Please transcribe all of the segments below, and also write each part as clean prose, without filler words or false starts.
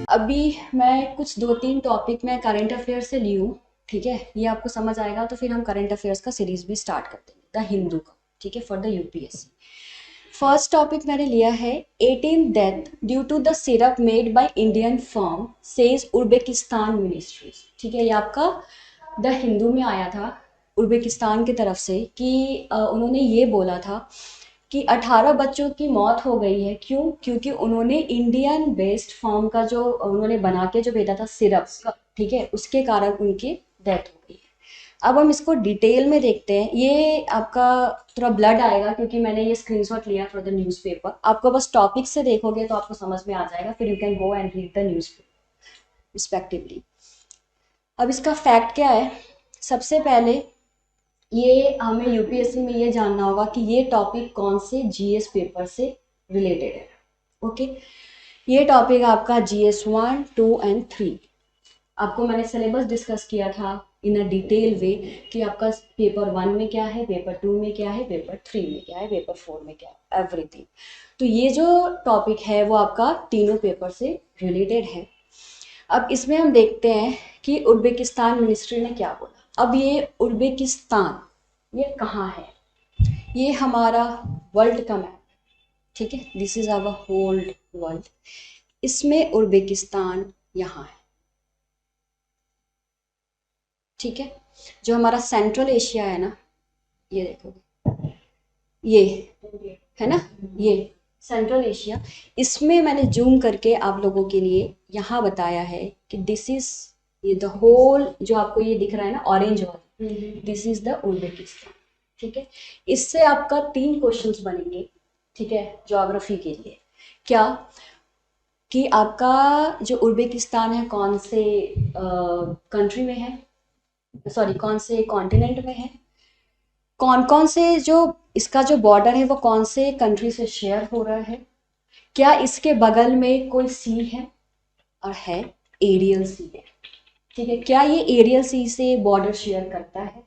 अभी मैं कुछ 2-3 टॉपिक मैं करंट अफेयर से ली हूँ, ठीक है? ये आपको समझ आएगा तो फिर हम करंट अफेयर्स का सीरीज भी स्टार्ट कर देंगे, द हिंदू का, ठीक है? For the UPSC. First topic मैंने लिया है 18 death due to the syrup made by Indian firm says Uzbekistan ministries, ठीक है? ये आपका द हिंदू में आया था उज्बेकिस्तान की तरफ से कि उन्होंने ये बोला था कि 18 बच्चों की मौत हो गई है। क्यों? क्योंकि उन्होंने इंडियन बेस्ड फॉर्म का जो उन्होंने बना के जो भेजा था सिरप, ठीक है, उसके कारण उनकी डेथ हो गई है। अब हम इसको डिटेल में देखते हैं। ये आपका थोड़ा ब्लड आएगा क्योंकि मैंने ये स्क्रीनशॉट लिया फ्रॉम द न्यूज़पेपर। आपको बस टॉपिक से देखोगे तो आपको समझ में आ जाएगा, फिर you can go and read the newspaper respectively. अब इसका फैक्ट क्या है? सबसे पहले ये हमें यूपीएससी में ये जानना होगा कि ये टॉपिक कौन से जीएस पेपर से रिलेटेड है। ओके, ये टॉपिक आपका जीएस 1, 2 एंड 3। आपको मैंने सिलेबस डिस्कस किया था इन अ डिटेल वे कि आपका पेपर 1 में क्या है, पेपर 2 में क्या है, पेपर 3 में क्या है, पेपर 4 में क्या है, एवरीथिंग। तो ये जो टॉपिक है वो आपका तीनों पेपर से रिलेटेड है। अब इसमें हम देखते हैं कि उज्बेकिस्तान मिनिस्ट्री ने क्या बोला। अब ये उज्बेकिस्तान ये कहाँ है? ये हमारा वर्ल्ड का मैप, ठीक है? This is our whole world. इसमें उज्बेकिस्तान यहाँ है, ठीक है? जो हमारा सेंट्रल एशिया है ना, ये देखो, ये है ना, ये सेंट्रल एशिया। इसमें मैंने जूम करके आप लोगों के लिए यहाँ बताया है कि दिस इज ये द होल जो आपको ये दिख रहा है ना ऑरेंज वाला, दिस इज द उज्बेकिस्तान, ठीक है? इससे आपका 3 क्वेश्चंस बनेंगे, ठीक है, ज्योग्राफी के लिए। क्या? कि आपका जो उज्बेकिस्तान है कौन से कंट्री में है, सॉरी कौन से कॉन्टिनेंट में है, कौन कौन से जो इसका जो बॉर्डर है वो कौन से कंट्री से शेयर हो रहा है, क्या इसके बगल में कोई सी है, और है एरियल सी है, ठीक है? क्या ये एरियल सी से बॉर्डर शेयर करता है,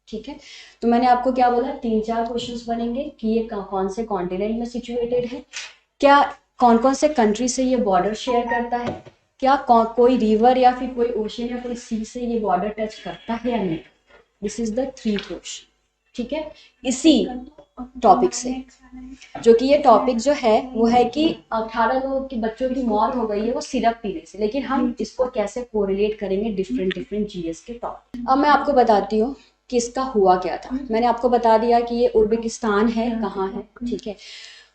ठीक है? तो मैंने आपको क्या बोला, 3-4 क्वेश्चंस बनेंगे कि ये कौन से कॉन्टिनेंट में सिचुएटेड है, क्या कौन कौन से कंट्री से ये बॉर्डर शेयर करता है, क्या कोई रिवर या फिर कोई ओशन या कोई सी से ये बॉर्डर टच करता है या नहीं। दिस इज द 3 क्वेश्चन, ठीक है? इसी टॉपिक से, जो कि ये टॉपिक जो है वो है कि 18 लोगों की बच्चों की मौत हो गई है वो सिरप पीने से, लेकिन हम इसको कैसे कोरिलेट करेंगे डिफरेंट डिफरेंट जीएस के टॉपिक। अब मैं आपको बताती हूँ कि इसका हुआ क्या था। मैंने आपको बता दिया कि ये उज्बेकिस्तान है, कहाँ है, ठीक है?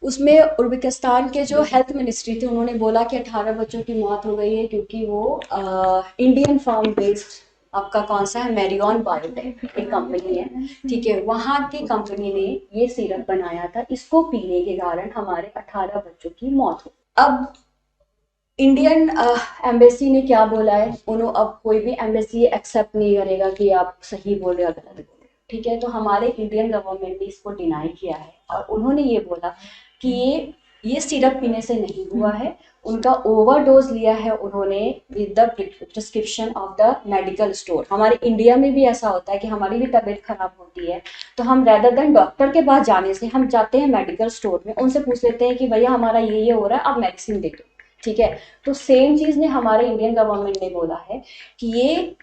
उसमें उज्बेकिस्तान के जो हेल्थ मिनिस्ट्री थे उन्होंने बोला कि 18 बच्चों की मौत हो गई है क्योंकि वो इंडियन फार्म बेस्ड आपका कौन सा है, मेरियन बायोटेक एक कंपनी है, ठीक है? वहाँ की कंपनी ने ये सिरप बनाया था, इसको पीने के कारण हमारे 18 बच्चों की मौत हो। अब इंडियन एम्बेसी ने क्या बोला है, उन्होंने अब कोई भी एम्बेसी एक्सेप्ट नहीं करेगा कि आप सही बोल रहे हो गलत बोल रहे हो, ठीक है? तो हमारे इंडियन गवर्नमेंट ने इसको डिनाई किया है और उन्होंने ये बोला कि ये सिरप पीने से नहीं हुआ है, उनका ओवरडोज लिया है उन्होंने with the prescription of the medical store. हमारे इंडिया में भी ऐसा होता है कि हमारी भी तबीयत खराब होती है तो हम रेदर देन डॉक्टर के पास जाने से हम जाते हैं मेडिकल स्टोर में, उनसे पूछ लेते हैं कि भैया हमारा ये हो रहा है, आप मेडिसिन दे दो, ठीक है? तो सेम चीज ने हमारे इंडियन गवर्नमेंट ने बोला है कि ये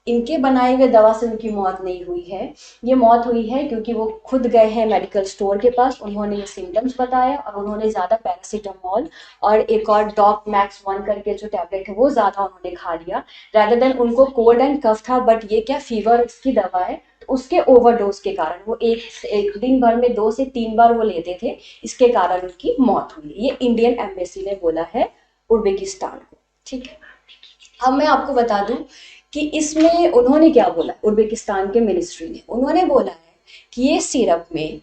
इनके बनाए हुए दवा से उनकी मौत नहीं हुई है, ये मौत हुई है क्योंकि वो खुद गए हैं मेडिकल स्टोर के पास, उन्होंने ये सिम्टम्स बताया और उन्होंने ज़्यादा पैरासीटामोल और एक और डॉक मैक्स 1 करके जो टैबलेट है वो ज़्यादा उन्होंने खा लिया, rather देन उनको कोल्ड एंड कफ था बट ये क्या फीवर की दवा है, तो उसके ओवरडोज के कारण वो एक दिन भर में 2 से 3 बार वो लेते थे, इसके कारण उनकी मौत हुई। ये इंडियन एम्बेसी ने बोला है उज्बेकिस्तान को, ठीक है? अब मैं आपको बता दूं कि इसमें उन्होंने क्या बोला, उज्बेकिस्तान के मिनिस्ट्री ने उन्होंने बोला है कि ये सिरप में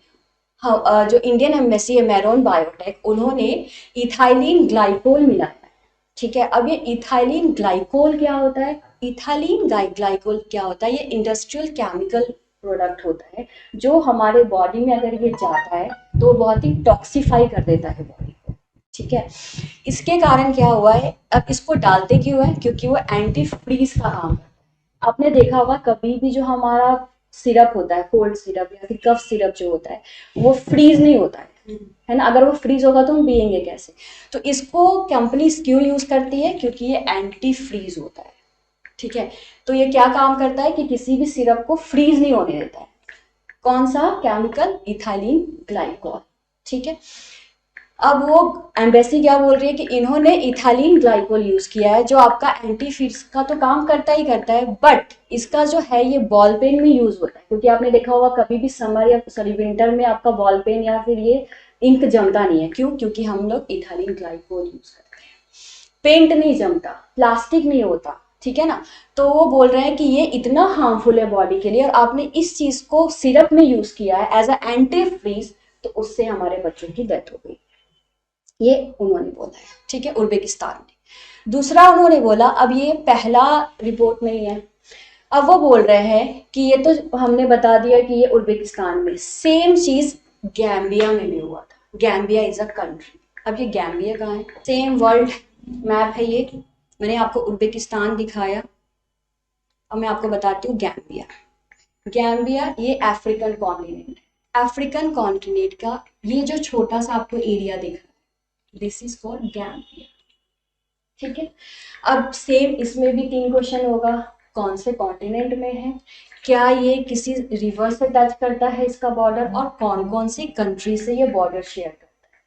जो इंडियन एम्बेसी है मेरियन बायोटेक, उन्होंने इथाइलिन ग्लाइकोल मिलाया है, ठीक है? अब ये इथाइलिन ग्लाइकोल क्या होता है, इथाइलिन ग्लाइकोल क्या होता है, ये इंडस्ट्रियल केमिकल प्रोडक्ट होता है जो हमारे बॉडी में अगर ये जाता है तो बहुत ही टॉक्सिफाई कर देता है बॉडी को, ठीक है? इसके कारण क्या हुआ है, अब इसको डालते क्यों है, क्योंकि वो एंटी फ्रीज का काम करता है। आपने देखा होगा कभी भी जो हमारा सिरप होता है, कोल्ड सिरप या फिर कफ सिरप जो होता है वो फ्रीज नहीं होता है, है ना, अगर वो फ्रीज होगा तो हम पियेंगे कैसे। तो इसको कंपनी क्यों यूज करती है, क्योंकि ये एंटी फ्रीज होता है, ठीक है। तो ये क्या काम करता है कि किसी भी सिरप को फ्रीज नहीं होने देता है। कौन सा केमिकल, इथाइलिन ग्लाइकॉल, ठीक है। अब वो एम्बेसी क्या बोल रही है कि इन्होंने इथाइलिन ग्लाइकोल यूज किया है, जो आपका एंटी फ्रीज का तो काम करता ही करता है, बट इसका जो है ये बॉल पेन में यूज होता है, क्योंकि आपने देखा होगा कभी भी समर या सॉरी विंटर में आपका बॉल पेन या फिर ये इंक जमता नहीं है, क्यों, क्योंकि हम लोग इथाइलिन ग्लाइकोल यूज करते हैं। पेंट नहीं जमता, प्लास्टिक नहीं होता, ठीक है ना। तो वो बोल रहे हैं कि ये इतना हार्मफुल है बॉडी के लिए, और आपने इस चीज को सिरप में यूज किया है एज अ एंटी फ्रीज, तो उससे हमारे बच्चों की डेथ हो गई। ये उन्होंने बोला है, ठीक है, उज्बेकिस्तान ने। दूसरा उन्होंने बोला, अब ये पहला रिपोर्ट नहीं है, अब वो बोल रहे हैं कि ये तो हमने बता दिया कि ये उज्बेकिस्तान में, सेम चीज गैम्बिया में भी हुआ था। Gambia is a country. अब ये गैम्बिया कहाँ है, सेम वर्ल्ड मैप है ये, मैंने आपको उज्बेकिस्तान दिखाया, अब मैं आपको बताती हूँ गैम्बिया। गैम्बिया ये अफ्रीकन कॉन्टिनेंट है, अफ्रीकन कॉन्टिनेंट का ये जो छोटा सा आपको एरिया दिख रहा है, दिस इज कॉल्ड गैम्बिया, ठीक है। अब सेम इसमें भी 3 क्वेश्चन होगा, कौन से कॉन्टिनेंट में है, क्या ये किसी रिवर से टच करता है इसका बॉर्डर, और कौन कौन सी कंट्री से ये बॉर्डर शेयर करता है,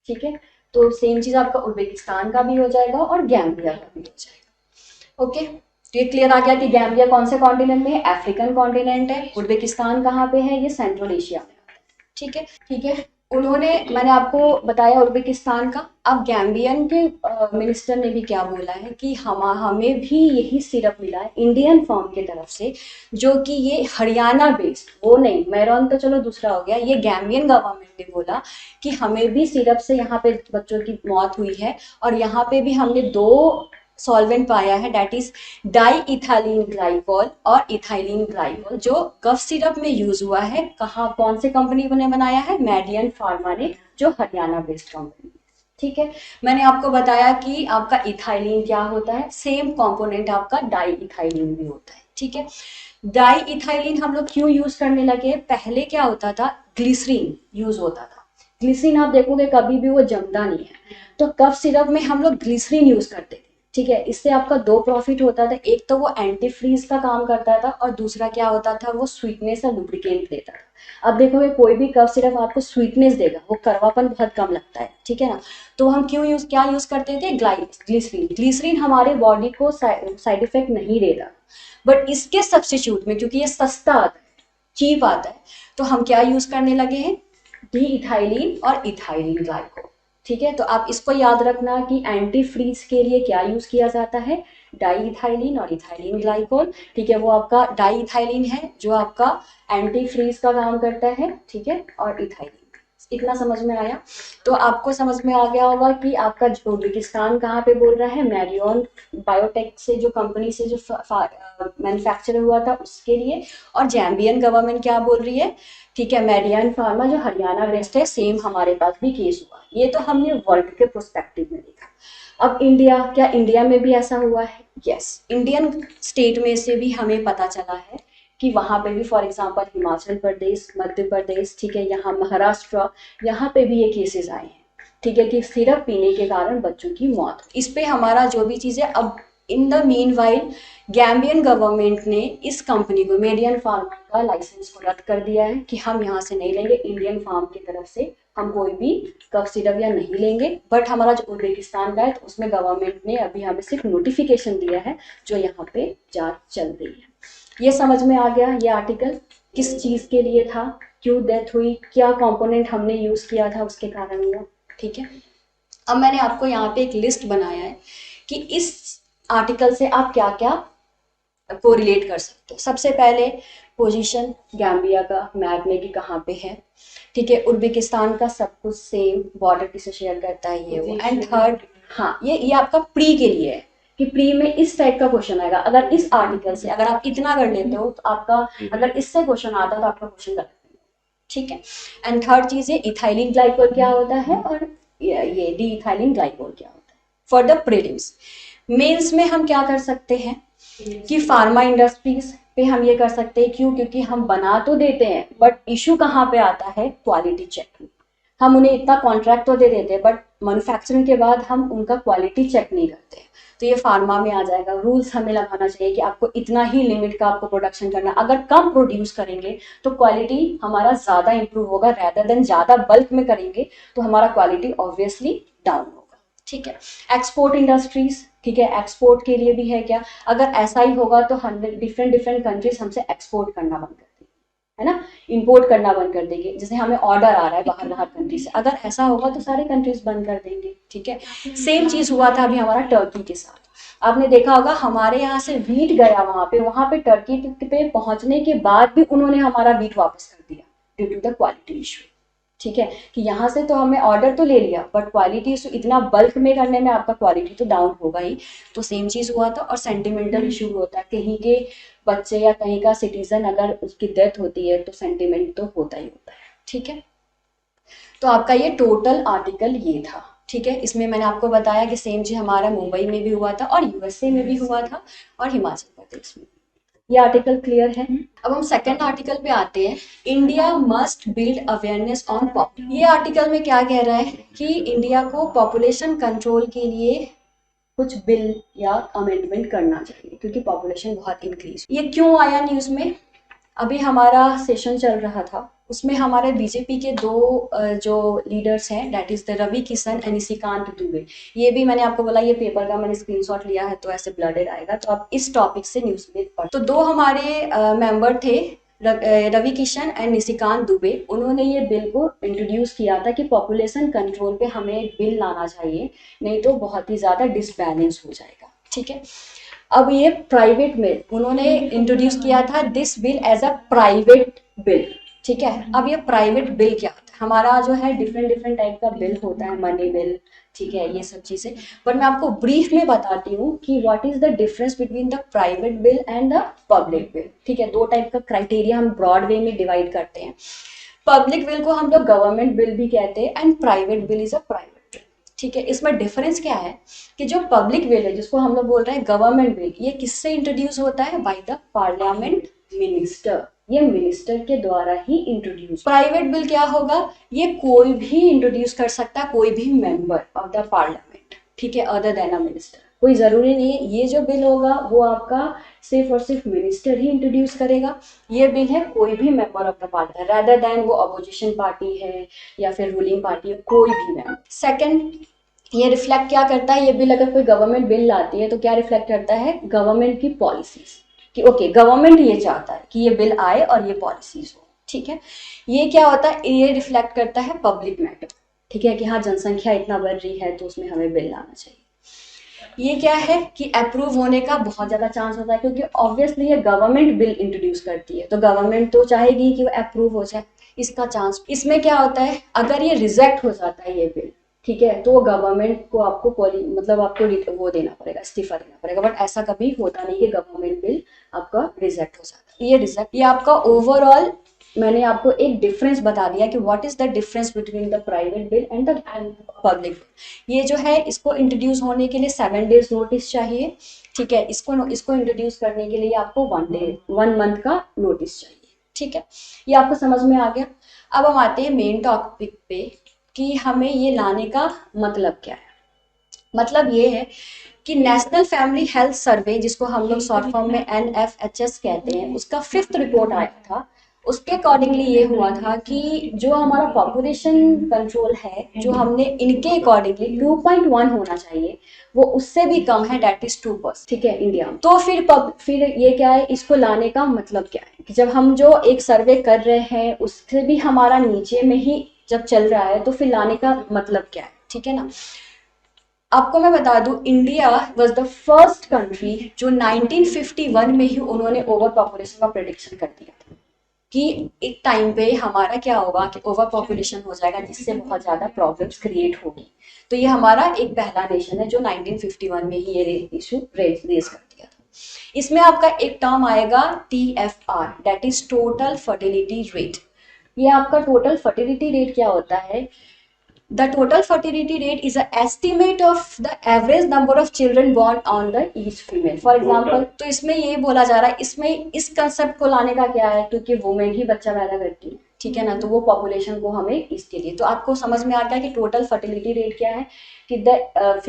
ठीक है। तो सेम चीज आपका उज्बेकिस्तान का भी हो जाएगा और गैम्बिया का भी हो जाएगा। ओके, तो ये क्लियर आ गया कि गैम्बिया कौन से कॉन्टिनेंट में है, अफ्रीकन कॉन्टिनेंट है। उज्बेकिस्तान कहाँ पे है, ये सेंट्रल एशिया में, ठीक है, ठीक है। उन्होंने, मैंने आपको बताया उज्बेकिस्तान का। अब गैम्बियन के मिनिस्टर ने भी क्या बोला है कि हमें भी यही सिरप मिला है इंडियन फर्म की तरफ से, जो कि ये हरियाणा बेस्ड, वो नहीं मैरॉन तो चलो दूसरा हो गया, ये गैम्बियन गवर्नमेंट ने बोला कि हमें भी सिरप से यहाँ पे बच्चों की मौत हुई है, और यहाँ पे भी हमने 2 सॉल्वेंट पाया है, that is diethylene glycol और इथाइलिन ग्लाइकोल, जो कफ सिरप में यूज हुआ है। कहाँ, कौन से कंपनी ने बनाया है, मेडियन फार्मा ने, जो हरियाणा बेस्ड कंपनी, ठीक है। मैंने आपको बताया कि आपका इथाइलिन क्या होता है, सेम कंपोनेंट आपका डाई इथाइलिन भी होता है, ठीक है। डाई इथाइलिन हम लोग क्यों यूज करने लगे, पहले क्या होता था, ग्लिसरीन यूज होता था। ग्लिसरीन आप देखोगे कभी भी वो जमता नहीं है, तो कफ सिरप में हम लोग ग्लिसरीन यूज करते थे, ठीक है। इससे आपका 2 प्रॉफिट होता था, एक तो वो एंटी फ्रीज का काम करता था, और दूसरा क्या होता था, वो स्वीटनेस और लुब्रिकेंट देता था। अब देखोगे कोई भी कफ सिरप आपको स्वीटनेस देगा, वो कड़वापन बहुत कम लगता है, ठीक है ना। तो हम क्या यूज करते थे, ग्लिसरीन। ग्लिसरीन हमारे बॉडी को साइड इफेक्ट नहीं देता, बट इसके सब्स्टिट्यूट में, क्योंकि ये सस्ता आता है, चीप आता है, तो हम क्या यूज करने लगे हैं, डी इथाइलिन और इथाइलिन ग्लाइकोल, ठीक है। तो आप इसको याद रखना कि एंटी फ्रीज के लिए क्या यूज किया जाता है, डाई इथाइलिन और इथाइलिन ग्लाइकोल, ठीक है। वो आपका डाई इथाइलिन है जो आपका एंटी फ्रीज का काम करता है, ठीक है, और इथाइलिन, इतना समझ में आया। तो आपको समझ में आ गया होगा कि आपका उज्बेकिस्तान कहाँ पे बोल रहा है, मैरियन बायोटेक से, जो कंपनी से जो मैन्युफैक्चर हुआ था उसके लिए, और जैम्बियन गवर्नमेंट क्या बोल रही है, ठीक है, मेडियन फार्मा जो हरियाणा बेस्ड है, सेम हमारे पास भी केस हुआ। ये तो हमने वर्ल्ड के प्रोस्पेक्टिव में देखा। अब इंडिया, क्या इंडिया में भी ऐसा हुआ है, यस, इंडियन स्टेट में से भी हमें पता चला है कि वहाँ पे भी, फॉर एग्जांपल हिमाचल प्रदेश, मध्य प्रदेश, ठीक है, यहाँ महाराष्ट्र, यहाँ पे भी ये केसेस आए हैं, ठीक है, कि सिरप पीने के कारण बच्चों की मौत। इस पे हमारा जो भी चीज़ है, अब in the mean while Gambian government ने इस कंपनी को, मेडियन फार्मा का लाइसेंस को रद्द कर दिया है कि हम यहाँ से नहीं लेंगे, इंडियन फार्म की तरफ से हम कोई भी कफ सिरप या नहीं लेंगे। बट हमारा जो उज्बेकिस्तान का है, तो उसमें गवर्नमेंट ने अभी हमें सिर्फ नोटिफिकेशन दिया है, जो यहाँ पे जांच चल रही है। ये समझ में आ गया, ये आर्टिकल किस चीज के लिए था, क्यों डेथ हुई, क्या कंपोनेंट हमने यूज किया था उसके कारण हुआ, ठीक है। अब मैंने आपको यहाँ पे एक लिस्ट बनाया है कि इस आर्टिकल से आप क्या क्या कोरिलेट कर सकते हो। सबसे पहले पोजीशन गैम्बिया का मैप में कि कहाँ पे है, ठीक है। उज्बेकिस्तान का सब कुछ सेम, बॉर्डर किसे शेयर करता है, ये वो। एंड थर्ड, हाँ, ये आपका प्री के लिए है कि प्री में इस टाइप का क्वेश्चन आएगा। अगर इस आर्टिकल से अगर आप इतना कर लेते हो तो आपका, अगर इससे क्वेश्चन आता तो आपका क्वेश्चन गलत, ठीक है। एंड थर्ड चीज है इथाइलिन ग्लाइकोल क्या होता है, और ये डी इथाइलिन ग्लाइकोल क्या होता है। फॉर द प्रीलिम्स, मेंस में हम क्या कर सकते हैं कि फार्मा इंडस्ट्रीज पे हम ये कर सकते हैं, क्यों, क्योंकि हम बना तो देते हैं, बट इशू कहाँ पे आता है, क्वालिटी चेक में। हम उन्हें इतना कॉन्ट्रैक्ट तो दे देते हैं, बट मैन्युफैक्चरिंग के बाद हम उनका क्वालिटी चेक नहीं करते हैं। तो ये फार्मा में आ जाएगा। रूल्स हमें लगाना चाहिए कि आपको इतना ही लिमिट का आपको प्रोडक्शन करना है। अगर कम प्रोड्यूस करेंगे तो क्वालिटी हमारा ज़्यादा इंप्रूव होगा, रैदर देन ज़्यादा बल्क में करेंगे तो हमारा क्वालिटी ऑब्वियसली डाउन होगा। ठीक है। एक्सपोर्ट इंडस्ट्रीज, ठीक है, एक्सपोर्ट के लिए भी है क्या, अगर ऐसा ही होगा तो हम डिफरेंट डिफरेंट कंट्रीज हमसे एक्सपोर्ट करना बंद कर देंगे, है ना, इंपोर्ट करना बंद कर देंगे। जैसे हमें ऑर्डर आ रहा है बाहर बाहर कंट्री से, अगर ऐसा होगा तो सारे कंट्रीज बंद कर देंगे। ठीक है। सेम चीज हुआ था अभी हमारा टर्की के साथ। आपने देखा होगा हमारे यहाँ से वीट गया वहां पे टर्की पे पहुंचने के बाद भी उन्होंने हमारा वीट वापस कर दिया due to the quality issue. ठीक है, कि यहाँ से तो हमें ऑर्डर तो ले लिया, बट क्वालिटी इशू इतना बल्क में करने में आपका क्वालिटी तो डाउन होगा ही। तो सेम चीज हुआ था। और सेंटिमेंटल इशू होता है, कहीं के बच्चे या कहीं का सिटीजन अगर उसकी डेथ होती है तो सेंटिमेंट तो होता ही होता है। ठीक है। तो आपका ये टोटल आर्टिकल ये था। ठीक है। इसमें मैंने आपको बताया कि सेम चीज हमारा मुंबई में भी हुआ था और यूएसए में भी हुआ था और हिमाचल प्रदेश में। ये आर्टिकल क्लियर है। अब हम सेकंड आर्टिकल पे आते हैं। India must build awareness on population. ये आर्टिकल में क्या कह रहा है कि इंडिया को पॉपुलेशन कंट्रोल के लिए कुछ बिल या अमेंडमेंट करना चाहिए, क्योंकि पॉपुलेशन बहुत इंक्रीज। ये क्यों आया न्यूज में? अभी हमारा सेशन चल रहा था, उसमें हमारे बीजेपी के दो जो लीडर्स हैं, that is the Ravi Kishan and Nishikant Dubey. ये भी मैंने आपको बोला ये पेपर का मैंने स्क्रीनशॉट लिया है तो ऐसे ब्लडेड आएगा, तो आप इस टॉपिक से न्यूज में पढ़। तो दो हमारे मेंबर थे, रवि किशन एंड निशिकांत दुबे। उन्होंने ये बिल को इंट्रोड्यूस किया था कि पॉपुलेशन कंट्रोल पे हमें एक बिल लाना चाहिए, नहीं तो बहुत ही ज्यादा डिसबैलेंस हो जाएगा। ठीक है। अब ये प्राइवेट में उन्होंने इंट्रोड्यूस किया था this bill as a private bill. ठीक है। अब ये प्राइवेट बिल क्या होता है? हमारा जो है डिफरेंट डिफरेंट टाइप का बिल होता है, मनी बिल, ठीक है, ये सब चीजें। बट मैं आपको ब्रीफ में बताती हूँ कि what is the difference between the private bill and the public bill. ठीक है। दो टाइप का क्राइटेरिया हम ब्रॉड वे में डिवाइड करते हैं। पब्लिक बिल को हम लोग गवर्नमेंट बिल भी कहते हैं and private bill is a private bill. ठीक है। इसमें डिफरेंस क्या है कि जो पब्लिक बिल है, जिसको हम लोग बोल रहे हैं गवर्नमेंट बिल, ये किससे इंट्रोड्यूस होता है? By the parliament minister. ये मिनिस्टर के द्वारा ही इंट्रोड्यूस। प्राइवेट बिल क्या होगा? ये कोई भी इंट्रोड्यूस कर सकता है, कोई भी मेंबर ऑफ द पार्लियामेंट। ठीक है, अदर देन अ मिनिस्टर। कोई जरूरी नहीं है ये जो बिल होगा वो आपका सिर्फ और सिर्फ मिनिस्टर ही इंट्रोड्यूस करेगा। ये बिल है कोई भी member of the party, rather than वो अपोजिशन पार्टी है या फिर रूलिंग पार्टी है, कोई भी मेंबर। सेकंड, ये रिफ्लेक्ट क्या करता है? ये बिल अगर कोई गवर्नमेंट बिल लाती है तो क्या रिफ्लेक्ट करता है? गवर्नमेंट की पॉलिसीज, कि ओके गवर्नमेंट ये चाहता है कि ये बिल आए और ये पॉलिसीज हो। ठीक है। ये क्या होता है? ये रिफ्लेक्ट करता है पब्लिक मैटर। ठीक है, कि हाँ जनसंख्या इतना बढ़ रही है तो उसमें हमें बिल लाना चाहिए। ये क्या है कि अप्रूव होने का बहुत ज्यादा चांस होता है, क्योंकि ऑब्वियसली ये गवर्नमेंट बिल इंट्रोड्यूस करती है तो गवर्नमेंट तो चाहेगी कि वो अप्रूव हो जाए। इसका चांस। इसमें क्या होता है, अगर ये रिजेक्ट हो जाता है ये बिल, ठीक है, तो गवर्नमेंट को आपको मतलब आपको वो देना पड़ेगा, इस्तीफा देना पड़ेगा। बट ऐसा कभी होता नहीं कि गवर्नमेंट बिल आपका रिजेक्ट हो जाता है। ये रिजेक्ट, ये आपका ओवरऑल मैंने आपको एक डिफरेंस बता दिया कि what is the difference between the private bill and the public bill. ये जो है इसको इंट्रोड्यूस होने के लिए 7 डेज नोटिस चाहिए। ठीक है। इसको इंट्रोड्यूस करने के लिए आपको 1 मंथ का नोटिस चाहिए। ठीक है। ये आपको समझ में आ गया। अब हम आते हैं मेन टॉपिक पे कि हमें ये लाने का मतलब क्या है। मतलब ये है कि नेशनल फैमिली हेल्थ सर्वे, जिसको हम लोग शॉर्ट फॉर्म में NFHS कहते हैं, उसका 5th रिपोर्ट आया था। उसके अकॉर्डिंगली ये हुआ था कि जो हमारा पॉपुलेशन कंट्रोल है, जो हमने इनके अकॉर्डिंगली 2.1 होना चाहिए, वो उससे भी कम है, डेट इज 2%। ठीक है, इंडिया में। तो फिर ये क्या है, इसको लाने का मतलब क्या है कि जब हम जो एक सर्वे कर रहे हैं उससे भी हमारा नीचे में ही जब चल रहा है तो फिर लाने का मतलब क्या है? ठीक है ना। आपको मैं बता दूं, India was the first country जो 1951 में ही उन्होंने ओवर पॉपुलेशन का प्रेडिक्शन कर दिया था कि एक टाइम पे हमारा क्या होगा कि ओवर पॉपुलेशन हो जाएगा, जिससे बहुत ज्यादा प्रॉब्लम्स क्रिएट होगी। तो ये हमारा एक पहला नेशन है जो 1951 में ही ये इशू रेज कर दिया था। इसमें आपका एक टर्म आएगा TFR, that is total fertility rate. ये आपका टोटल फर्टिलिटी रेट क्या होता है? The total fertility rate is an estimate of the average number of children born on the each female. For example, तो इसमें ये बोला जा रहा है, इसमें इस कंसेप्ट को लाने का क्या है, क्योंकि वुमेन ही बच्चा पैदा करती है। ठीक है ना, तो वो पॉपुलेशन को हमें इसके लिए, तो आपको समझ में आ गया कि टोटल फर्टिलिटी रेट क्या है, कि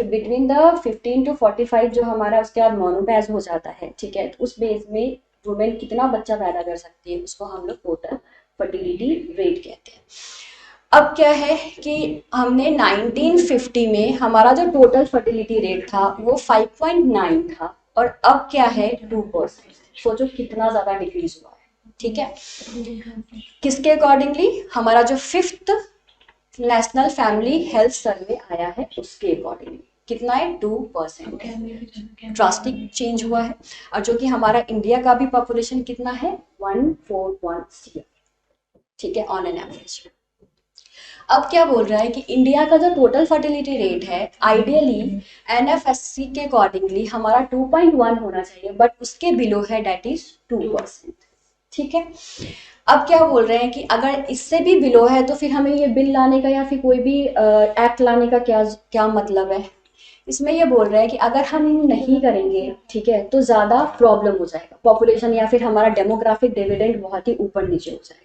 बिटवीन द 15 to 45 जो हमारा उसके बाद मोनोपैज हो जाता है, ठीक है, तो उस बेस में वुमेन कितना बच्चा पैदा कर सकती है उसको हम लोग टोटल फर्टिलिटी रेट कहते हैं। अब क्या है कि हमने 1950 में हमारा जो टोटल फर्टिलिटी रेट था वो 5.9 था, और अब क्या है 2%। सोचो कितना ज्यादा डिक्रीज हुआ है, ठीक है। किसके अकॉर्डिंगली, हमारा जो 5th national family health survey आया है उसके अकॉर्डिंगली कितना है, 2% है, ड्रास्टिक चेंज हुआ है। और जो कि हमारा इंडिया का भी पॉपुलेशन कितना है 141 ठीक है, ऑन एन एवरेज। अब क्या बोल रहा है कि इंडिया का जो टोटल फर्टिलिटी रेट है आइडियली एनएफएससी के अकॉर्डिंगली हमारा 2.1 होना चाहिए, बट उसके बिलो है, डेट इज 2%, ठीक है। अब क्या बोल रहे हैं कि अगर इससे भी बिलो है तो फिर हमें ये बिल लाने का या फिर कोई भी एक्ट लाने का क्या क्या मतलब है। इसमें ये बोल रहे हैं कि अगर हम नहीं करेंगे, ठीक है, तो ज़्यादा प्रॉब्लम हो जाएगा, पॉपुलेशन या फिर हमारा डेमोग्राफिक डिविडेंड बहुत ही ऊपर नीचे हो जाएगा।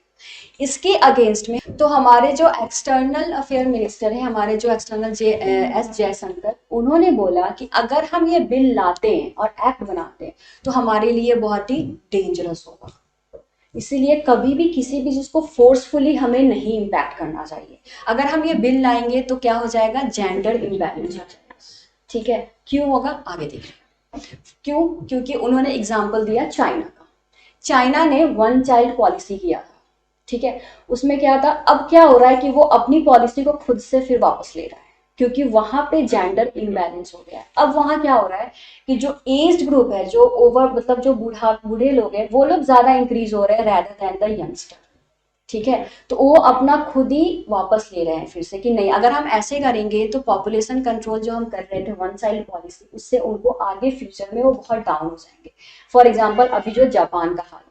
इसके अगेंस्ट में तो हमारे जो एक्सटर्नल अफेयर मिनिस्टर है, हमारे जो एक्सटर्नल एस जयशंकर, उन्होंने बोला कि अगर हम ये बिल लाते हैं और एक्ट बनाते हैं तो हमारे लिए बहुत ही डेंजरस होगा। इसीलिए कभी भी किसी भी चीज को फोर्सफुली हमें नहीं इम्पैक्ट करना चाहिए। अगर हम ये बिल लाएंगे तो क्या हो जाएगा, जेंडर इम्बैलेंस हो जाएगा, ठीक है। क्यों होगा आगे देखिए। क्यों, क्योंकि उन्होंने एग्जाम्पल दिया चाइना का। चाइना ने 1 चाइल्ड पॉलिसी किया था, ठीक है। उसमें क्या था, अब क्या हो रहा है कि वो अपनी पॉलिसी को खुद से फिर वापस ले रहा है, क्योंकि वहां पे जेंडर इम्बैलेंस हो गया है। अब वहां क्या हो रहा है कि जो एज्ड ग्रुप है, जो ओवर मतलब जो बूढ़े लोग हैं, वो लोग ज्यादा इंक्रीज हो रहे हैं रेदर देन द यंगस्टर, ठीक है। तो वो अपना खुद ही वापस ले रहे हैं फिर से कि नहीं, अगर हम ऐसे करेंगे तो पॉपुलेशन कंट्रोल जो हम कर रहे थे 1 चाइल्ड पॉलिसी, उससे उनको आगे फ्यूचर में वो बहुत डाउन हो जाएंगे। फॉर एग्जाम्पल अभी जो जापान का हाल,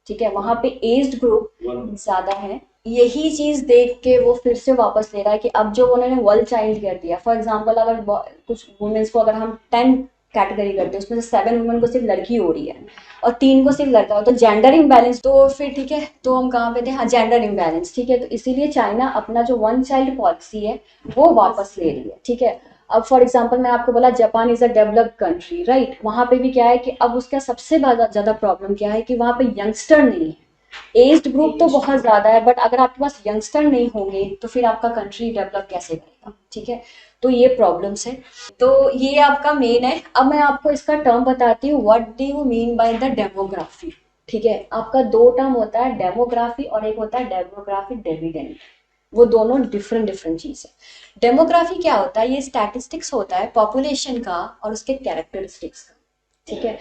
ठीक है, वहां पे एज्ड ग्रुप ज्यादा है, यही चीज देख के वो फिर से वापस ले रहा है कि अब जो उन्होंने 1 चाइल्ड कर दिया, फॉर एग्जांपल अगर कुछ वुमेन्स को अगर हम 10 कैटेगरी करते हैं, उसमें से 7 वुमेन को सिर्फ लड़की हो रही है और 3 को सिर्फ लड़का हो, तो जेंडर इम्बैलेंस, तो फिर ठीक है, तो हम कहाँ पे थे, हाँ जेंडर इम्बैलेंस, ठीक है। तो इसीलिए चाइना अपना जो 1 चाइल्ड पॉलिसी है वो वापस ले रही है, ठीक है। अब फॉर एग्जाम्पल मैं आपको बोला Japan is a developed country, right, वहां पे भी क्या है कि अब उसका सबसे ज्यादा प्रॉब्लम क्या है कि वहां पे यंगस्टर नहीं है। एज्ड ग्रुप तो बहुत ज्यादा है, बट अगर आपके पास यंगस्टर नहीं होंगे तो फिर आपका कंट्री डेवलप कैसे करेगा, ठीक है। तो ये प्रॉब्लम्स है, तो ये आपका मेन है। अब मैं आपको इसका टर्म बताती हूँ, what do you mean by the demography, ठीक है। आपका 2 टर्म होता है, डेमोग्राफी और एक होता है डेमोग्राफिक डिविडेंड, वो दोनों डिफरेंट डिफरेंट चीज है। डेमोग्राफी क्या होता है, ये स्टैटिस्टिक्स होता है पॉपुलेशन का और उसके कैरेक्टरिस्टिक्स का, ठीक है।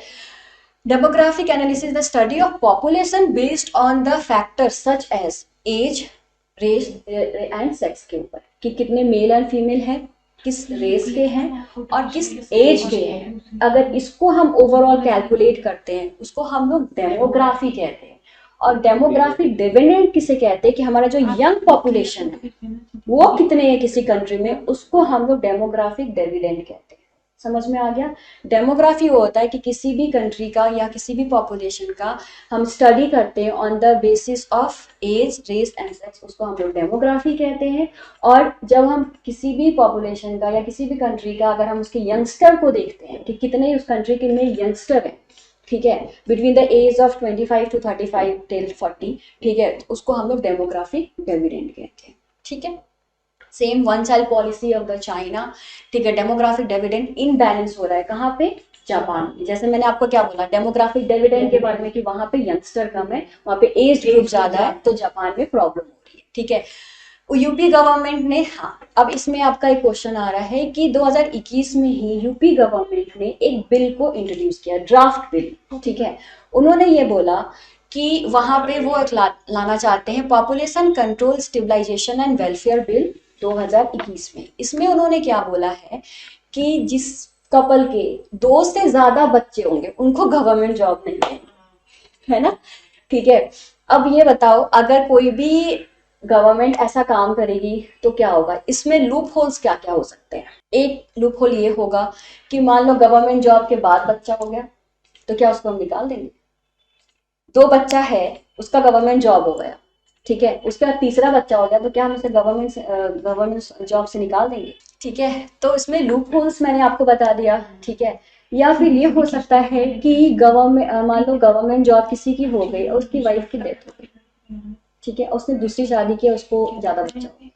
Demographic analysis is the study of population based on the factors such as age, race and sex के ऊपर, कि कितने मेल एंड फीमेल हैं, किस रेस के हैं और किस एज के हैं। अगर इसको हम ओवरऑल कैलकुलेट करते हैं उसको हम लोग डेमोग्राफी कहते हैं। और डेमोग्राफिक डिविडेंड किसे कहते हैं, कि हमारा जो यंग पॉपुलेशन है वो कितने हैं किसी कंट्री में, उसको हम लोग डेमोग्राफिक डिविडेंड कहते हैं। समझ में आ गया। डेमोग्राफी वो होता है कि किसी भी कंट्री का या किसी भी पॉपुलेशन का हम स्टडी करते हैं on the basis of age, race and sex, उसको हम लोग डेमोग्राफी कहते हैं। और जब हम किसी भी पॉपुलेशन का या किसी भी कंट्री का अगर हम उसके यंगस्टर को देखते हैं कि कितने उस कंट्री के में यंगस्टर हैं, ठीक है, between the age of 25 to 35 till 40, ठीक है, तो उसको हम लोग डेमोग्राफिक डिविडेंड कहते हैं, ठीक है। Same 1 child policy of the China, ठीक है, डेमोग्राफिक डिविडेंड इनबैलेंस हो रहा है कहाँ पे, जापान में। जैसे मैंने आपको क्या बोला डेमोग्राफिक डिविडेंड के बारे में कि वहां पे यंगस्टर कम है, वहां पे एज ग्रुप ज्यादा है, तो जापान में प्रॉब्लम हो रही है, ठीक है। यूपी गवर्नमेंट ने, हाँ अब इसमें आपका एक क्वेश्चन आ रहा है कि 2021 में ही यूपी गवर्नमेंट ने एक बिल को इंट्रोड्यूस किया, ड्राफ्ट बिल, ठीक है। उन्होंने ये बोला कि वहां पे वो एक लाना चाहते हैं population control stabilization and welfare bill 2021 में। इसमें उन्होंने क्या बोला है कि जिस कपल के 2 से ज्यादा बच्चे होंगे उनको गवर्नमेंट जॉब नहीं देंगे, है ना, ठीक है। अब ये बताओ अगर कोई भी गवर्नमेंट ऐसा काम करेगी तो क्या होगा, इसमें लूप होल्स क्या क्या हो सकते हैं। एक लूप होल ये होगा कि मान लो गवर्नमेंट जॉब के बाद बच्चा हो गया तो क्या उसको हम निकाल देंगे। 2 बच्चा है, उसका गवर्नमेंट जॉब हो गया, ठीक है, उसके बाद तीसरा बच्चा हो गया तो क्या हम उसे गवर्नमेंट जॉब से निकाल देंगे? ठीक है, तो इसमें लूप होल्स मैंने आपको बता दिया। ठीक है, या फिर ये हो सकता है कि गवर्नमेंट, मान लो गवर्नमेंट जॉब किसी की हो गई और उसकी वाइफ की डेथ हो गई, ठीक है, उसने दूसरी शादी की, उसको ज्यादा बच्चा हो गया,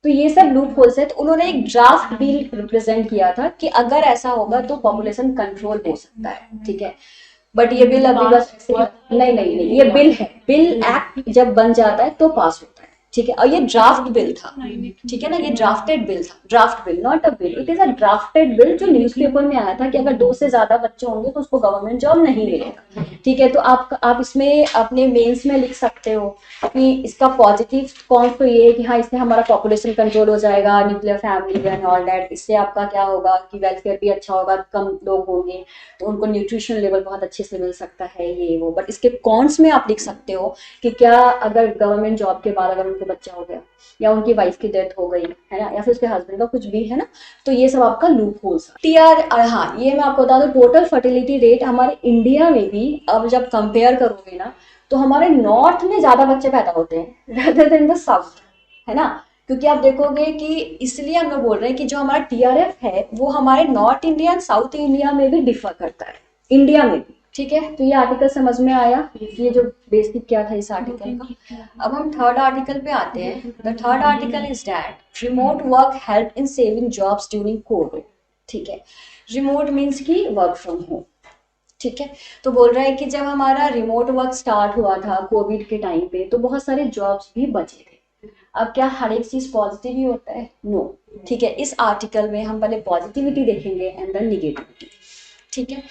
तो ये सब लूप होल्स है। तो उन्होंने एक ड्राफ्ट बिल रिप्रेजेंट किया था कि अगर ऐसा होगा तो पॉपुलेशन कंट्रोल हो सकता है। ठीक है, बट ये बिल अभी बस ऐसे नहीं नहीं नहीं, ये बिल है, बिल एक्ट जब बन जाता है तो पास होता है। ठीक है, और ये ड्राफ्ट बिल था। ठीक है ना, ये ड्राफ्टेड बिल था, draft bill not a bill, it is a drafted bill जो न्यूज़पेपर में आया था कि अगर 2 से ज्यादा बच्चे होंगे तो उसको गवर्नमेंट जॉब नहीं मिलेगा। ठीक है, तो आप इसमें अपने मेंस में लिख सकते हो कि इसका पॉजिटिव कौन तो ये है कि हाँ इससे हमारा पॉपुलेशन कंट्रोल हो जाएगा, nuclear family and all that, इससे आपका क्या होगा कि वेलफेयर भी अच्छा होगा, कम लोग होंगे तो उनको न्यूट्रिशन लेवल बहुत अच्छे से मिल सकता है, ये वो। बट इसके कॉन्स में आप लिख सकते हो कि क्या अगर गवर्नमेंट जॉब के बाद अगर उनको बच्चा हो गया या उनकी वाइफ की डेथ हो गई है ना, या फिर उसके हस्बैंड का कुछ भी है ना, तो ये सब आपका लूप होल्स। टीआर, हाँ ये मैं आपको बता दूं, टोटल फर्टिलिटी रेट हमारे इंडिया में भी अब जब कंपेयर करोगे ना तो हमारे नॉर्थ में ज्यादा बच्चे पैदा होते हैं rather देन द साउथ, है ना। क्योंकि आप देखोगे कि इसलिए हम लोग बोल रहे हैं कि जो हमारा टीआरएफ है वो हमारे north India and south India में भी डिफर करता है, इंडिया में भी। ठीक है, तो ये आर्टिकल समझ में आया, ये जो बेसिक क्या था इस आर्टिकल का। अब हम थर्ड आर्टिकल पे आते हैं। The third article is that remote work help in saving jobs during Covid. ठीक है, रिमोट मीन्स की वर्क फ्रॉम होम। ठीक है, तो बोल रहा है कि जब हमारा रिमोट वर्क स्टार्ट हुआ था कोविड के टाइम पे तो बहुत सारे जॉब्स भी बचे थे। अब क्या हर एक चीज पॉजिटिव ही होता है? नो। ठीक है, इस आर्टिकल में हम पहले पॉजिटिविटी देखेंगे एंड देन निगेटिविटी। ठीक है,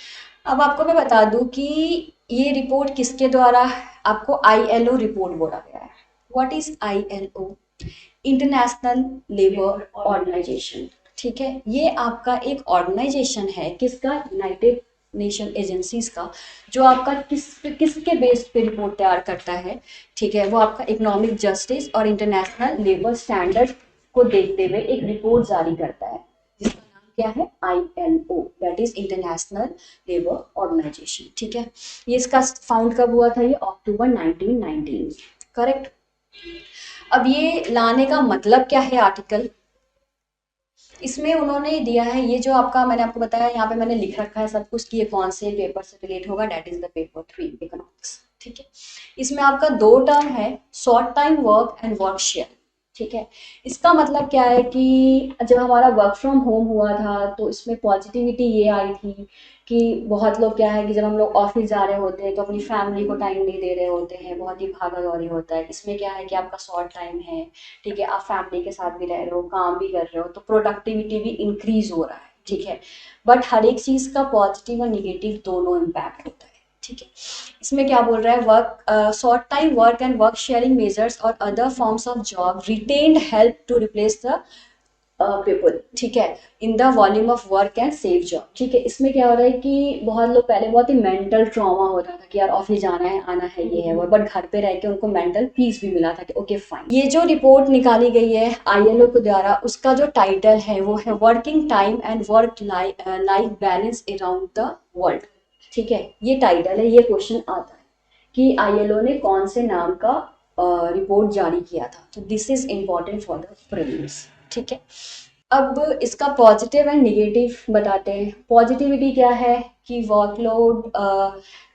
अब आपको मैं बता दूं कि ये रिपोर्ट किसके द्वारा, आपको आईएलओ रिपोर्ट बोला गया है। What is ILO? International labour organization. ठीक है, ये आपका एक ऑर्गेनाइजेशन है, किसका? यूनाइटेड नेशन एजेंसीज का, जो आपका किसके बेस पे रिपोर्ट तैयार करता है। ठीक है, वो आपका इकोनॉमिक जस्टिस और इंटरनेशनल लेबर स्टैंडर्ड को देखते हुए एक रिपोर्ट जारी करता है जिसका नाम क्या है? ILO, that is international labour organization. ठीक है, ये इसका फाउंड कब हुआ था? ये अक्टूबर 1919, करेक्ट। अब ये लाने का मतलब क्या है आर्टिकल, इसमें उन्होंने दिया है, ये जो आपका मैंने आपको बताया यहाँ पे मैंने लिख रखा है सब कुछ कि ये कौन से पेपर से रिलेट होगा, that is the paper 3 economics. ठीक है, इसमें आपका 2 टर्म है, short time work and work share. ठीक है, इसका मतलब क्या है कि जब हमारा वर्क फ्रॉम होम हुआ था तो इसमें पॉजिटिविटी ये आई थी कि बहुत लोग क्या है कि जब हम लोग ऑफिस जा रहे होते हैं तो अपनी फैमिली को टाइम नहीं दे रहे होते हैं, बहुत ही भागा दौड़ी होता है। इसमें क्या है कि आपका शॉर्ट टाइम है, ठीक है, आप फैमिली के साथ भी रह रहे हो, काम भी कर रहे हो, तो प्रोडक्टिविटी भी इंक्रीज हो रहा है। ठीक है, बट हर एक चीज का पॉजिटिव और निगेटिव दोनों इम्पैक्ट होता है। ठीक है, इसमें क्या बोल रहा है, work short time work and work sharing measures और other forms of job retained help to replace the people. ठीक है, in the volume of work and save job. ठीक है, इसमें क्या हो रहा है कि बहुत लोग पहले बहुत ही मेंटल ट्रॉमा होता था कि यार ऑफिस जाना है, आना है, ये है वो, बट घर पे रह के उनको मेंटल पीस भी मिला था कि ओके फाइन। ये जो रिपोर्ट निकाली गई है आईएलओ के द्वारा, उसका जो टाइटल है वो है working time and work life balance around the world. ठीक है, ये टाइटल है, ये क्वेश्चन आता है कि आईएलओ ने कौन से नाम का रिपोर्ट जारी किया था, तो this is important for the prelims. ठीक है, अब इसका पॉजिटिव एंड निगेटिव बताते हैं। पॉजिटिविटी क्या है कि वर्कलोड,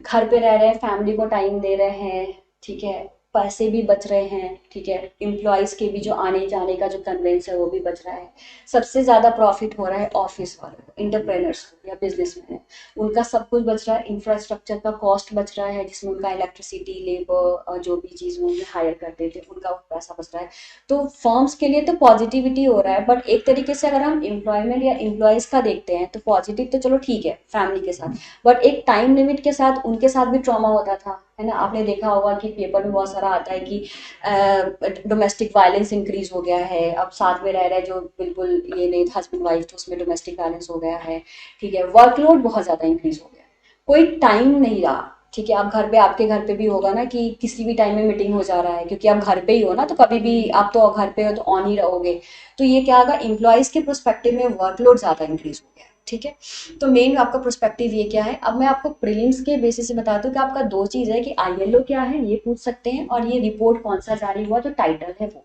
घर पे रह रहे हैं, फैमिली को टाइम दे रहे हैं, ठीक है, पैसे भी बच रहे हैं, ठीक है, एम्प्लॉयज के भी जो आने जाने का जो कन्वेंस है वो भी बच रहा है। सबसे ज्यादा प्रॉफिट हो रहा है ऑफिस वालों को, इंटरप्रेनर्स को या बिजनेसमैन है, उनका सब कुछ बच रहा है, इंफ्रास्ट्रक्चर का कॉस्ट बच रहा है जिसमें उनका इलेक्ट्रिसिटी, लेबर, जो भी चीज वो हायर करते थे उनका पैसा बच रहा है। तो फर्म्स के लिए तो पॉजिटिविटी हो रहा है, बट एक तरीके से अगर हम एम्प्लॉयमेंट या एम्प्लॉयज का देखते हैं तो पॉजिटिव तो चलो ठीक है फैमिली के साथ, बट एक टाइम लिमिट के साथ उनके साथ भी ट्रॉमा होता था, है ना। आपने देखा होगा कि पेपर में बहुत सारा आता है कि डोमेस्टिक वायलेंस इंक्रीज हो गया है, अब साथ में रह रहे जो बिल्कुल ये नहीं हस्बैंड वाइफ, तो उसमें डोमेस्टिक वायलेंस हो गया है। ठीक है, वर्कलोड बहुत ज्यादा इंक्रीज हो गया है, कोई टाइम नहीं रहा। ठीक है, आप घर पे, आपके घर पे भी होगा ना कि किसी भी टाइम में मीटिंग हो जा रहा है, क्योंकि आप घर पे ही हो ना, तो कभी भी आप तो घर पे हो तो ऑन ही रहोगे। तो ये क्या होगा, एम्प्लॉयज के प्रोस्पेक्टिव में वर्कलोड ज्यादा इंक्रीज हो गया। ठीक है। तो मेन आपका प्रोस्पेक्टिव ये क्या है। अब मैं आपको प्रीलिम्स के बेसिस से बताती हूँ कि आपका दो चीज़ है कि ILO क्या है ये पूछ सकते हैं, और ये रिपोर्ट कौन सा जारी हुआ, जो टाइटल है वो।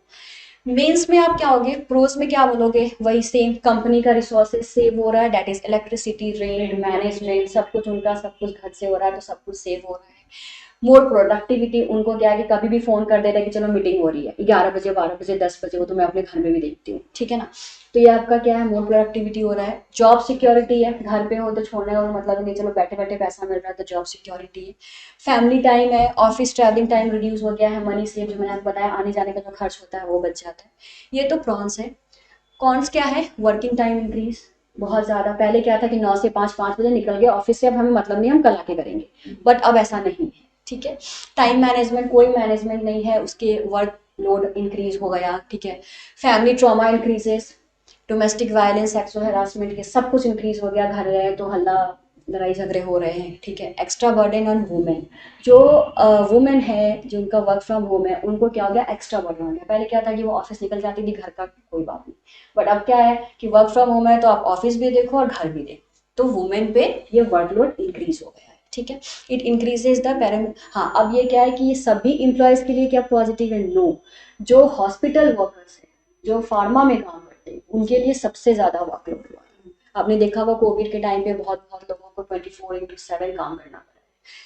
मेंस में आप क्या होगे, प्रोस में क्या बोलोगे, वही सेम, कंपनी का रिसोर्सेज सेव हो रहा है, that is electricity, rent, management, सब कुछ उनका, सब कुछ घर से हो रहा है तो सब कुछ सेव हो रहा है। मोर प्रोडक्टिविटी, उनको क्या है कि कभी भी फोन कर दे रहे कि चलो मीटिंग हो रही है 11 बजे, 12 बजे, 10 बजे, वो तो मैं अपने घर में भी देखती हूँ, ठीक है ना। तो ये आपका क्या है, मोर प्रोडक्टिविटी हो रहा है। जॉब सिक्योरिटी है, घर पे हो तो छोड़ने का मतलब नहीं, चलो बैठे बैठे पैसा मिल रहा है तो जॉब सिक्योरिटी है। फैमिली टाइम है, ऑफिस ट्रैवलिंग टाइम रिड्यूस हो गया है, मनी सेव, जो मैंने आपको बताया आने जाने का जो खर्च होता है वो बच जाता है। ये तो प्रॉन्स है। कॉन्स क्या है, वर्किंग टाइम इंक्रीज बहुत ज़्यादा। पहले क्या था कि 9 से 5, 5 बजे निकल गए ऑफिस से, अब हमें मतलब नहीं, हम कल आके करेंगे, बट अब ऐसा नहीं है, ठीक है। टाइम मैनेजमेंट, कोई मैनेजमेंट नहीं है, उसके वर्क लोड इंक्रीज हो गया, ठीक है। Family trauma increases, domestic violence, sexual harassment के सब कुछ इंक्रीज हो गया, घर रहे तो हल्ला, लड़ाई झगड़े हो रहे हैं, ठीक है। एक्स्ट्रा बर्डन ऑन वुमेन, जो वुमेन है जिनका वर्क फ्रॉम होम है, उनको क्या हो गया, एक्स्ट्रा बर्डन हो गया। पहले क्या था कि वो ऑफिस निकल जाती थी, घर का कोई बात नहीं, बट अब क्या है कि वर्क फ्रॉम होम है तो आप ऑफिस भी देखो और घर भी देखो, तो वुमेन पे ये वर्कलोड इंक्रीज हो गया है, ठीक है। It increases the parameter. हाँ, अब ये क्या है कि ये सभी इंप्लॉयज के लिए क्या पॉजिटिव है, नो। जो हॉस्पिटल वर्कर्स है, जो फार्मा में काम करते हैं, उनके लिए सबसे ज्यादा वर्कलोड हुआ है। आपने देखा होगा कोविड के टाइम पे बहुत बहुत लोगों को 24/7 काम करना पड़ा है,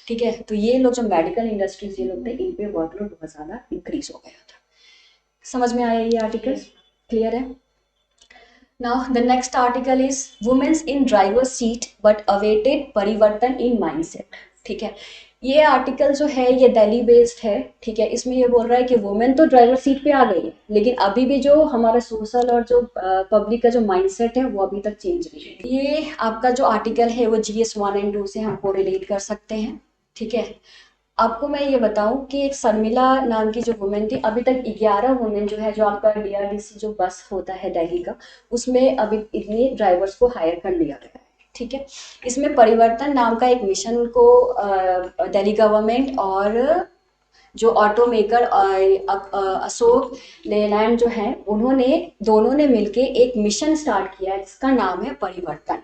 ठीक है। तो ये लोग जो मेडिकल इंडस्ट्रीज ये लोग थे, इन पे वर्कलोड बहुत ज्यादा इंक्रीज हो गया था। समझ में आया ये आर्टिकल, क्लियर है। Now the next article is women's in driver's seat but awaited परिवर्तन in mindset, ठीक है। ये आर्टिकल जो है ये दिल्ली बेस्ड है, ठीक है। इसमें ये बोल रहा है कि वुमेन तो ड्राइवर सीट पे आ गई है, लेकिन अभी भी जो हमारा सोशल और जो पब्लिक का जो माइंडसेट है वो अभी तक चेंज नहीं है। ये आपका जो आर्टिकल है वो GS 1 और 2 से हमको रिलेट कर सकते हैं, ठीक है। आपको मैं ये बताऊं कि एक शर्मिला नाम की जो वुमेन थी, अभी तक 11 वुमेन जो है, जो आपका DRDC जो बस होता है दिल्ली का, उसमें अभी इतने ड्राइवर्स को हायर कर लिया गया है, ठीक है। इसमें परिवर्तन नाम का एक मिशन को दिल्ली गवर्नमेंट और जो ऑटो मेकर अशोक लेलैंड जो है, उन्होंने दोनों ने मिलके एक मिशन स्टार्ट किया है जिसका नाम है परिवर्तन,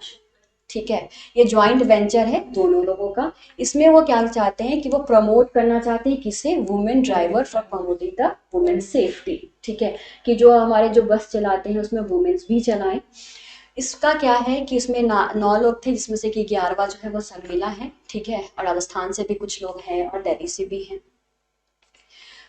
ठीक है। ये ज्वाइंट वेंचर है दोनों लोगों का। इसमें वो क्या चाहते हैं कि वो प्रमोट करना चाहते हैं किसे, women driver, for promoting the women safety, ठीक है। कि जो हमारे जो बस चलाते हैं उसमें वुमेन्स भी चलाएं। इसका क्या है कि इसमें 9 लोग थे, जिसमें से कि 11वां जो है वो शर्मिला है, ठीक है। और राजस्थान से भी कुछ लोग हैं और दिल्ली से भी हैं।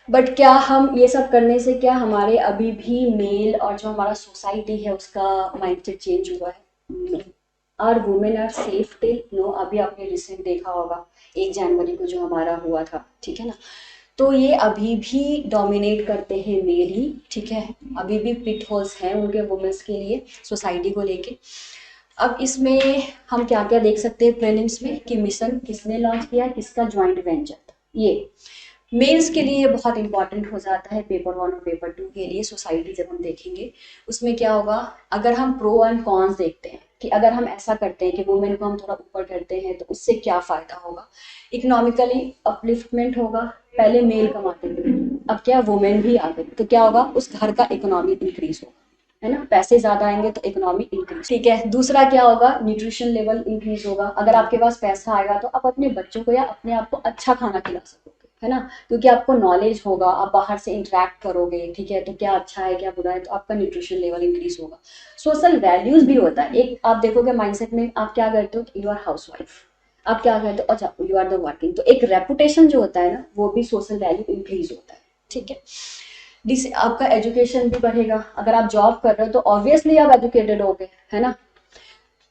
बट क्या हम ये सब करने से क्या हमारे अभी भी मेल और जो हमारा सोसाइटी है उसका माइंडसेट चेंज हुआ है, नहीं। Are women are safe till, no. अभी आपने रिसेंट देखा होगा 1 जनवरी को जो हमारा हुआ था, ठीक है ना। तो ये अभी भी डोमिनेट करते हैं मेल ही, ठीक है। अभी भी पिट होल्स हैं उनके वुमेन्स के लिए सोसाइटी को लेके। अब इसमें हम क्या क्या देख सकते हैं प्रीलिम्स में कि मिशन किसने लॉन्च किया, किसका ज्वाइंट वेंचर था। ये मेंस के लिए बहुत इंपॉर्टेंट हो जाता है, पेपर 1 और पेपर 2 के लिए। सोसाइटी जब हम देखेंगे उसमें क्या होगा, अगर हम प्रो एंड कॉन्स देखते हैं कि अगर हम ऐसा करते हैं कि वुमेन को हम थोड़ा ऊपर करते हैं तो उससे क्या फायदा होगा। इकोनॉमिकली अपलिफ्टमेंट होगा, पहले मेल कमाते थे, अब क्या वुमेन भी आ गई तो क्या होगा, उस घर का इकोनॉमी इंक्रीज होगा, है ना। पैसे ज्यादा आएंगे तो इकोनॉमी इंक्रीज, ठीक है। दूसरा क्या होगा, न्यूट्रिशन लेवल इंक्रीज होगा। अगर आपके पास पैसा आएगा तो आप अपने बच्चों को या अपने आप को अच्छा खाना खिला सकोगे, है ना, क्योंकि आपको नॉलेज होगा, आप बाहर से इंटरेक्ट करोगे, ठीक है। तो क्या अच्छा है क्या बुरा है, तो आपका न्यूट्रिशन लेवल इंक्रीज होगा। सोशल वैल्यूज भी होता है एक, आप देखोगे माइंडसेट में, आप क्या करते हो, यू आर हाउस वाइफ, आप क्या करते हो, अच्छा यू आर द वर्किंग, तो एक रेपुटेशन जो होता है ना, वो भी सोशल वैल्यू इंक्रीज होता है, ठीक है। आपका एजुकेशन भी बढ़ेगा, अगर आप जॉब कर रहे हो तो ऑब्वियसली आप एजुकेटेड होगे, है ना।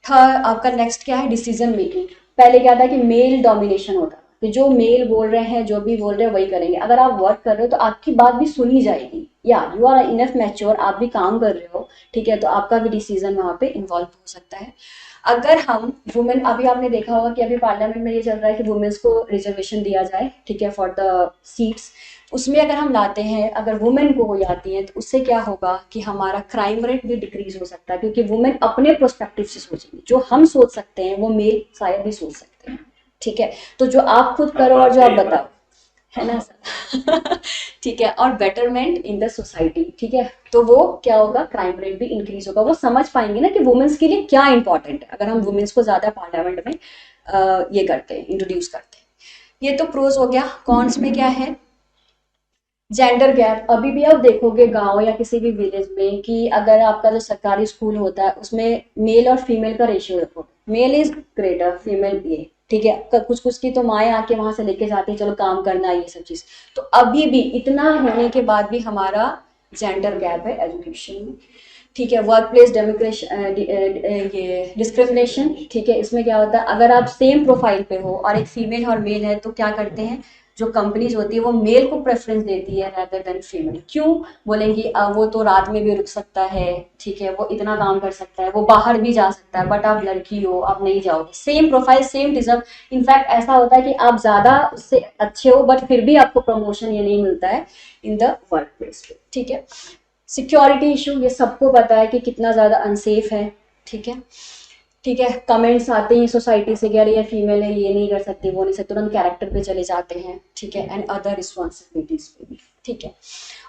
थर्ड आपका नेक्स्ट क्या है, डिसीजन मेकिंग। पहले क्या था कि मेल डोमिनेशन होता था कि जो मेल बोल रहे हैं, जो भी बोल रहे हैं वही करेंगे। अगर आप वर्क कर रहे हो तो आपकी बात भी सुनी जाएगी, या यू आर इनफ मैच्योर, आप भी काम कर रहे हो, ठीक है, तो आपका भी डिसीजन वहाँ पे इन्वॉल्व हो सकता है। अगर हम वुमेन, अभी आपने देखा होगा कि अभी पार्लियामेंट में ये चल रहा है कि वुमेन्स को रिजर्वेशन दिया जाए, ठीक है, फॉर द सीट्स। उसमें अगर हम लाते हैं, अगर वुमेन को हो जाती है तो उससे क्या होगा कि हमारा क्राइम रेट भी डिक्रीज हो सकता है, क्योंकि वुमेन अपने प्रोस्पेक्टिव से सोचेंगे, जो हम सोच सकते हैं वो मेल शायद भी सोच सकते हैं, ठीक है। तो जो आप खुद करो और जो आप बताओ, है ना सर? ठीक है, और बेटरमेंट इन द सोसाइटी, ठीक है, तो वो क्या होगा, क्राइम रेट भी इंक्रीज होगा। वो समझ पाएंगे ना कि वुमेन्स के लिए क्या इंपॉर्टेंट है अगर हम वुमेन्स को ज्यादा पार्लियामेंट में ये करते हैं, इंट्रोड्यूस करते हैं। ये तो प्रोज हो गया। कॉन्स में क्या है, जेंडर गैप। अभी भी आप देखोगे गांव या किसी भी विलेज में कि अगर आपका जो सरकारी स्कूल होता है उसमें मेल और फीमेल का रेशियो रखोगे, मेल इज ग्रेटर, फीमेल ये, ठीक है, कुछ कुछ की तो माएँ आके वहां से लेके जाती है, चलो काम करना ये सब चीज। तो अभी भी इतना होने के बाद भी हमारा जेंडर गैप है एजुकेशन में, ठीक है। वर्क प्लेस डेमोक्रेशन, ये डिस्क्रिमिनेशन, ठीक है, इसमें क्या होता है, अगर आप सेम प्रोफाइल पे हो और एक फीमेल और मेल है तो क्या करते हैं, जो कंपनीज होती है वो मेल को प्रेफरेंस देती है rather देन फीमेल। क्यों बोलेंगी, वो तो रात में भी रुक सकता है, ठीक है, वो इतना काम कर सकता है, वो बाहर भी जा सकता है, बट आप लड़की हो, आप नहीं जाओगे। Same profile same deserve. In fact ऐसा होता है कि आप ज्यादा उससे अच्छे हो बट फिर भी आपको प्रमोशन ये नहीं मिलता है इन द वर्क प्लेस पे, ठीक है। सिक्योरिटी इशू, ये सबको पता है कि कितना ज़्यादा अनसेफ है, ठीक है, ठीक है। कमेंट्स आते हैं सोसाइटी से कि अरे ये फीमेल है, ये नहीं कर सकती, वो नहीं सकती, तुरंत कैरेक्टर पे चले जाते हैं, ठीक है, एंड अदर रिस्पॉन्सिबिलिटीज पे भी, ठीक है।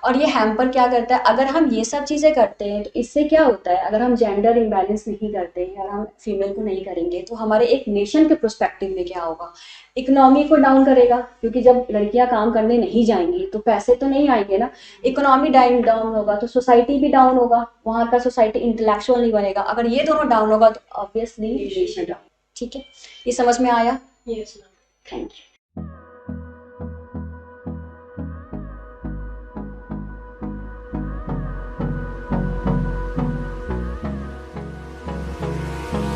और ये हैम्पर क्या करता है, अगर हम ये सब चीज़ें करते हैं तो इससे क्या होता है, अगर हम जेंडर इम्बैलेंस नहीं करते हैं और हम फीमेल को नहीं करेंगे तो हमारे एक नेशन के प्रोस्पेक्टिव में क्या होगा, इकोनॉमी को डाउन करेगा, क्योंकि जब लड़कियां काम करने नहीं जाएंगी तो पैसे तो नहीं आएंगे ना, इकोनॉमी डाउन होगा तो सोसाइटी भी डाउन होगा, वहां का सोसाइटी इंटेलेक्चुअल नहीं बनेगा। अगर ये दोनों डाउन होगा तो ऑब्वियसली नेशन डाउन, ठीक है। ये समझ में आया? Thank you.